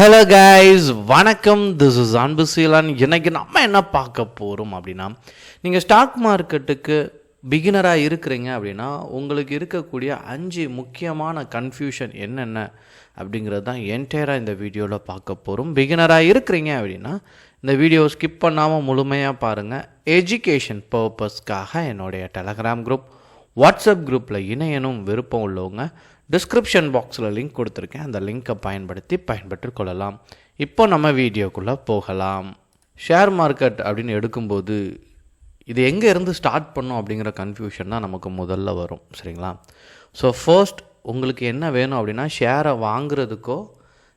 Hello guys, வணக்கம். This is Anbuseelan. இன்னைக்கு நம்ம என்ன பார்க்க போகிறோம் அப்படின்னா, நீங்கள் ஸ்டாக் மார்க்கெட்டுக்கு பிகினராக இருக்கிறீங்க அப்படின்னா உங்களுக்கு இருக்கக்கூடிய 5 முக்கியமான கன்ஃபியூஷன் என்னென்ன அப்படிங்கிறது தான் என்டையராக இந்த வீடியோவில் பார்க்க போகிறோம். பிகினராக இருக்கிறீங்க அப்படின்னா இந்த வீடியோ ஸ்கிப் பண்ணாமல் முழுமையாக பாருங்கள். எஜுகேஷன் பர்பஸ்க்காக என்னுடைய டெலகிராம் குரூப், வாட்ஸ்அப் குரூப்பில் இணையனும் விருப்பம் உள்ளவங்க டிஸ்கிரிப்ஷன் பாக்ஸில் லிங்க் கொடுத்துருக்கேன். அந்த லிங்க்கை பயன்பெற்று கொள்ளலாம். இப்போ நம்ம வீடியோக்குள்ளே போகலாம். ஷேர் மார்க்கெட் அப்படின்னு எடுக்கும்போது இது எங்கே இருந்து ஸ்டார்ட் பண்ணோம் அப்படிங்கிற கன்ஃபியூஷன் தான் நமக்கு முதல்ல வரும். சரிங்களா? ஸோ ஃபர்ஸ்ட் உங்களுக்கு என்ன வேணும் அப்படின்னா, ஷேரை வாங்குறதுக்கோ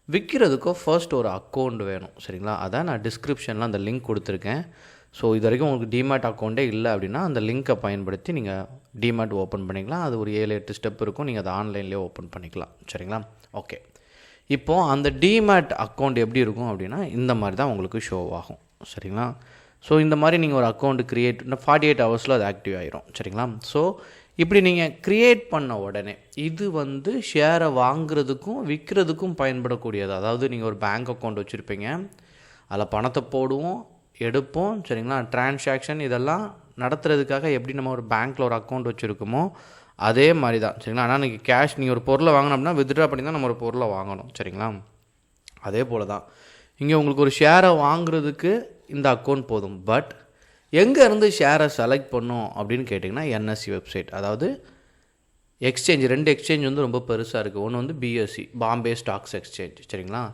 விற்கிறதுக்கோ ஃபர்ஸ்ட் ஒரு அக்கௌண்ட் வேணும். சரிங்களா? அதான் நான் டிஸ்கிரிப்ஷனில் அந்த லிங்க் கொடுத்துருக்கேன். ஸோ இது வரைக்கும் உங்களுக்கு டிமேட் அக்கௌண்ட்டே இல்லை அப்படின்னா அந்த லிங்க்கை பயன்படுத்தி நீங்கள் டிமேட் ஓப்பன் பண்ணிக்கலாம். அது ஒரு 7-8 ஸ்டெப் இருக்கும். நீங்கள் அதை ஆன்லைன்லேயே ஓப்பன் பண்ணிக்கலாம். சரிங்களா? ஓகே. இப்போது அந்த டிமேட் அக்கௌண்ட் எப்படி இருக்கும் அப்படின்னா இந்த மாதிரி தான் உங்களுக்கு ஷோ ஆகும். சரிங்களா? ஸோ இந்த மாதிரி நீங்கள் ஒரு அக்கௌண்ட் க்ரியேட் 48 ஹவர்ஸில் அது ஆக்டிவ் ஆகிரும். சரிங்களா? ஸோ இப்படி நீங்கள் க்ரியேட் பண்ண உடனே இது ஷேரை வாங்குறதுக்கும் விற்கிறதுக்கும் பயன்படக்கூடியது. அதாவது நீங்கள் ஒரு பேங்க் அக்கௌண்ட் வச்சுருப்பீங்க, அதில் பணத்தை போடுவோம், எடுப்போம். சரிங்களா? டிரான்சாக்ஷன் இதெல்லாம் நடத்துறதுக்காக எப்படி நம்ம ஒரு பேங்க்கில் ஒரு அக்கௌண்ட் வச்சுருக்கோமோ அதே மாதிரி தான். சரிங்களா? ஆனால் நீங்கள் கேஷ் நீங்கள் ஒரு பொருளை வாங்கணும் அப்படின்னா வித்ட்ரா பண்ணி தான் நம்ம ஒரு பொருளை வாங்கணும். சரிங்களா? அதே போல் தான் இங்கே உங்களுக்கு ஒரு ஷேரை வாங்குறதுக்கு இந்த அக்கௌண்ட் போதும். பட் எங்கேருந்து ஷேரை செலக்ட் பண்ணோம் அப்படின்னு கேட்டிங்கன்னா என்எஸ்சி வெப்சைட், அதாவது எக்ஸ்சேஞ்ச். 2 எக்ஸ்சேஞ்ச் ரொம்ப பெருசாக இருக்குது. ஒன்று பிஎஸ்சி, பாம்பே ஸ்டாக்ஸ் எக்ஸ்சேஞ்ச். சரிங்களா?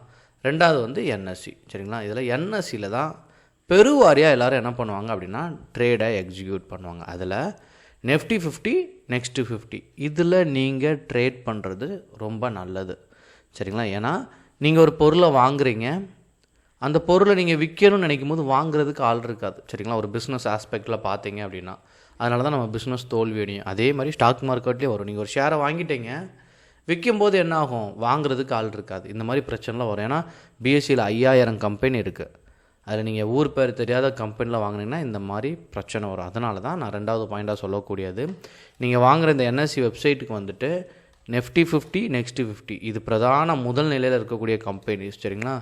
ரெண்டாவது என்எஸ்சி. சரிங்களா? இதில் என்எஸ்சியில் தான் பெருவாரியாக எல்லோரும் என்ன பண்ணுவாங்க அப்படின்னா ட்ரேடை எக்ஸிக்யூட் பண்ணுவாங்க. அதில் Nifty 50, Next 50 இதில் நீங்கள் ட்ரேட் பண்ணுறது ரொம்ப நல்லது. சரிங்களா? ஏன்னா நீங்கள் ஒரு பொருளை வாங்குறீங்க, அந்த பொருளை நீங்கள் விற்கணும்னு நினைக்கும் போது வாங்குறதுக்கு ஆள் இருக்காது. சரிங்களா? ஒரு பிஸ்னஸ் ஆஸ்பெக்டில் பார்த்தீங்க அப்படின்னா அதனால தான் நம்ம பிஸ்னஸ் தோல்வி அடையும். அதே மாதிரி ஸ்டாக் மார்க்கெட்லேயே வரும். நீங்கள் ஒரு ஷேரை வாங்கிட்டீங்க, விற்கும்போது என்ன ஆகும், வாங்குறதுக்கு ஆள் இருக்காது. இந்த மாதிரி பிரச்சனைலாம் வரும். ஏன்னா பிஎஸ்சியில் 5000 கம்பெனி இருக்குது. அதில் நீங்கள் ஊர் பேர் தெரியாத கம்பெனியில் வாங்கினீங்கன்னா இந்த மாதிரி பிரச்சனை வரும். அதனால தான் நான் 2வது பாயிண்ட்டாக சொல்லக்கூடியது, நீங்கள் வாங்குகிற இந்த என்எஸ்சி வெப்சைட்டுக்கு Nifty 50, Next 50 இது பிரதான முதல் நிலையில் இருக்கக்கூடிய கம்பெனிஸ். சரிங்களா?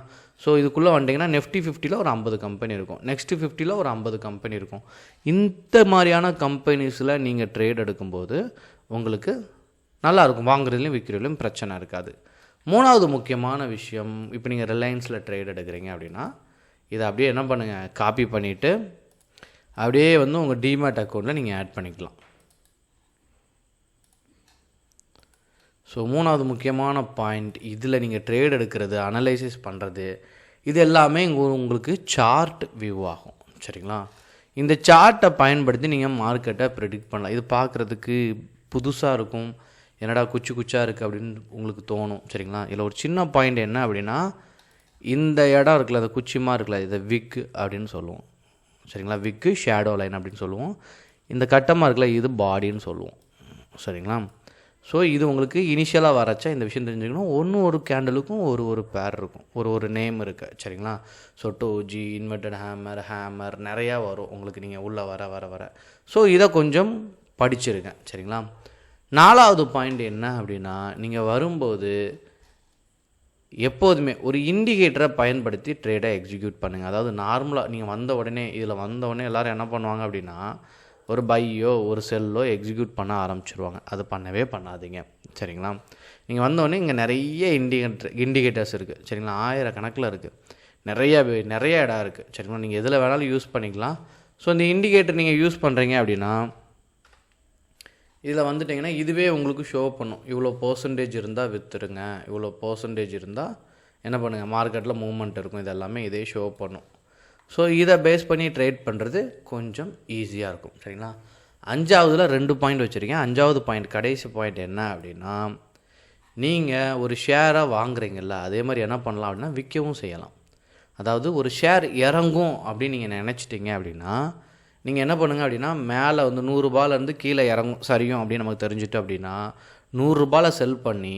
ஸோ இதுக்குள்ளே வந்துட்டிங்கன்னா Nifty 50ல் ஒரு 50 கம்பெனி இருக்கும், Next 50ல் ஒரு 50 கம்பெனி இருக்கும். இந்த மாதிரியான கம்பெனிஸில் நீங்கள் ட்ரேட் எடுக்கும்போது உங்களுக்கு நல்லாயிருக்கும். வாங்குறதுலையும் விற்கிறதுலையும் பிரச்சனை இருக்காது. 3வது முக்கியமான விஷயம், இப்போ நீங்கள் ரிலையன்ஸில் ட்ரேட் எடுக்கிறீங்க அப்படின்னா இதை அப்படியே என்ன பண்ணுங்கள், காப்பி பண்ணிவிட்டு அப்படியே உங்கள் டிமேட் அக்கௌண்ட்டில் நீங்கள் ஆட் பண்ணிக்கலாம். ஸோ 3வது முக்கியமான பாயிண்ட், இதில் நீங்கள் ட்ரேட் எடுக்கிறது, அனலைசிஸ் பண்ணுறது, இது எல்லாமே உங்களுக்கு சார்ட் வியூ ஆகும். சரிங்களா? இந்த சார்ட்டை பயன்படுத்தி நீங்கள் மார்க்கெட்டை ப்ரெடிக்ட் பண்ணலாம். இது பார்க்குறதுக்கு புதுசாக இருக்கும், என்னடா குச்சாக இருக்குது அப்படின்னு உங்களுக்கு தோணும். சரிங்களா? இதில் ஒரு சின்ன பாயிண்ட் என்ன அப்படின்னா, இந்த இடம் இருக்குல்ல, அந்த குச்சிமா இருக்குல்ல, இதை விக் அப்படின்னு சொல்லுவோம். சரிங்களா? விக்கு ஷேடோ லைன் அப்படின்னு சொல்லுவோம். இந்த கட்டமாக இருக்குல்ல, இது பாடின்னு சொல்லுவோம். சரிங்களா? ஸோ இது உங்களுக்கு இனிஷியலாக வரச்சா இந்த விஷயம் தெரிஞ்சுக்கணும். ஒரு கேண்டலுக்கும் ஒரு பேர் இருக்கும், ஒரு நேம் இருக்குது. சரிங்களா? ஸோ டோஜி, இன்வெர்டட் ஹேமர் நிறையா வரும் உங்களுக்கு நீங்கள் உள்ளே வர. ஸோ இதை கொஞ்சம் படிச்சிருக்கேன். சரிங்களா? 4வது பாயிண்ட் என்ன அப்படின்னா, நீங்கள் வரும்போது எப்போதுமே ஒரு இண்டிகேட்டரை பயன்படுத்தி ட்ரேடை எக்ஸிக்யூட் பண்ணுங்கள். அதாவது நார்மலாக நீங்கள் வந்த உடனே எல்லோரும் என்ன பண்ணுவாங்க அப்படின்னா ஒரு பையோ ஒரு செல்லோ எக்ஸிக்யூட் பண்ண ஆரம்பிச்சிருவாங்க. அது பண்ணவே பண்ணாதீங்க. சரிங்களா? நீங்கள் வந்தோடனே இங்கே நிறைய இண்டிகேட்டர்ஸ் இருக்குது. சரிங்களா? 1000 கணக்கில் இருக்குது, நிறைய இடம் இருக்குது. சரிங்களா? நீங்கள் எதில் வேணாலும் யூஸ் பண்ணிக்கலாம். ஸோ இந்த இண்டிகேட்டர் நீங்கள் யூஸ் பண்ணுறீங்க அப்படின்னா இதில் வந்துட்டிங்கன்னா இதுவே உங்களுக்கு ஷோ பண்ணும். இவ்வளோ பர்சன்டேஜ் இருந்தால் விற்றுருங்க, இவ்வளோ பர்சன்டேஜ் இருந்தால் என்ன பண்ணுங்கள், மார்க்கெட்டில் மூவ்மெண்ட் இருக்கும். இது எல்லாமே இதே ஷோ பண்ணும். ஸோ இதை பேஸ் பண்ணி ட்ரேட் பண்ணுறது கொஞ்சம் ஈஸியாக இருக்கும். சரிங்களா? 5வதுல 2 பாயிண்ட் வச்சுருக்கேன். 5வது பாயிண்ட், கடைசி பாயிண்ட் என்ன அப்படின்னா, நீங்கள் ஒரு ஷேரை வாங்குறீங்கல்ல, அதே மாதிரி என்ன பண்ணலாம் அப்படின்னா விற்கவும் செய்யலாம். அதாவது ஒரு ஷேர் இறங்கும் அப்படின்னு நீங்கள் நினச்சிட்டிங்க அப்படின்னா நீங்கள் என்ன பண்ணுங்கள் அப்படின்னா, மேலே 100 ரூபாயிலேருந்து கீழே இறங்கும் சரியும் அப்படின்னு நமக்கு தெரிஞ்சுட்டு அப்படின்னா 100 ரூபாயில் செல் பண்ணி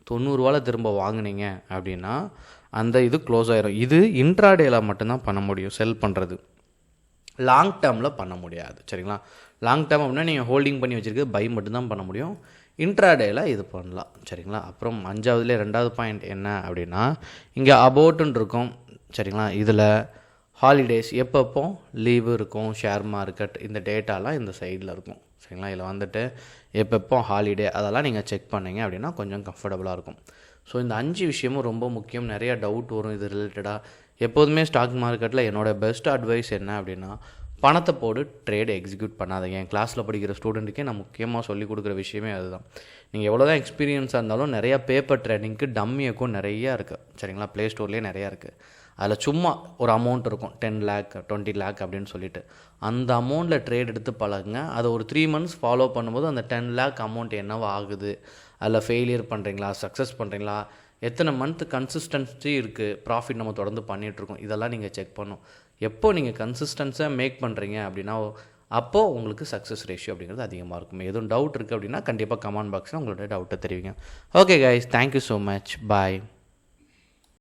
90 ரூபாயில் திரும்ப வாங்கினீங்க அப்படின்னா அந்த இது க்ளோஸ் ஆகிரும். இது இன்ட்ராடேயில் மட்டும்தான் பண்ண முடியும் செல் பண்ணுறது, லாங் டேர்மில் பண்ண முடியாது. சரிங்களா? லாங் டேர்ம் அப்படின்னா நீங்கள் ஹோல்டிங் பண்ணி வச்சுருக்க பை மட்டும்தான் பண்ண முடியும். இன்ட்ராடேயில் இது பண்ணலாம். சரிங்களா? அப்புறம் 5வதுலேயே 2வது பாயிண்ட் என்ன அப்படின்னா, இங்கே அபோட்டுன்னு இருக்கும். சரிங்களா? இதில் ஹாலிடேஸ் எப்பப்போ லீவு இருக்கும், ஷேர் மார்க்கெட் இந்த டேட்டாலாம் இந்த சைடில் இருக்கும். சரிங்களா? இதில் வந்துட்டு எப்பப்போ ஹாலிடே அதெல்லாம் நீங்கள் செக் பண்ணிங்க அப்படின்னா கொஞ்சம் கம்ஃபர்டபுளாக இருக்கும். ஸோ இந்த 5 விஷயமும் ரொம்ப முக்கியம். நிறைய டவுட் வரும் இது ரிலேட்டடாக. எப்போதுமே ஸ்டாக் மார்க்கெட்டில் என்னோடய பெஸ்ட் அட்வைஸ் என்ன அப்படின்னா, பணத்தை போட்டு ட்ரேடு எக்ஸிக்யூட் பண்ணாதீங்க. என் கிளாஸில் படிக்கிற ஸ்டூடெண்ட்டுக்கே நான் முக்கியமாக சொல்லிக் கொடுக்குற விஷயமே அதுதான். நீங்கள் எவ்வளோ தான் எக்ஸ்பீரியன்ஸாக இருந்தாலும் நிறையா பேப்பர் ட்ரேடிங்க்கு டம்மி அக்கௌண்ட் நிறையா இருக்குது. சரிங்களா? ப்ளே ஸ்டோர்லேயே நிறையா இருக்குது. அதில் சும்மா ஒரு அமௌண்ட் இருக்கும், 10 லேக் 20 லேக் அப்படின்னு சொல்லிட்டு அந்த அமௌண்ட்டில் ட்ரேட் எடுத்து பழகுங்க. அதை ஒரு 3 மந்த்ஸ் ஃபாலோ பண்ணும்போது அந்த 10 லேக் அமௌண்ட் என்னவோ ஆகுது, அதில் ஃபெயிலியர் பண்ணுறீங்களா, சக்ஸஸ் பண்ணுறீங்களா, எத்தனை மந்த் கன்சிஸ்டன்சி இருக்குது, ப்ராஃபிட் நம்ம தொடர்ந்து பண்ணிகிட்ருக்கோம், இதெல்லாம் நீங்கள் செக் பண்ணும். எப்போ நீங்கள் கன்சிஸ்டன்ஸாக மேக் பண்ணுறீங்க அப்படின்னா அப்போது உங்களுக்கு சக்ஸஸ் ரேஷியோ அப்படிங்கிறது அதிகமாக இருக்கும். எதுவும் டவுட் இருக்குது அப்படின்னா கண்டிப்பாக கமெண்ட் பாக்ஸில் உங்களோட டவுட்டை தெரிவிங்க. Okay guys, thank you so much, பாய்.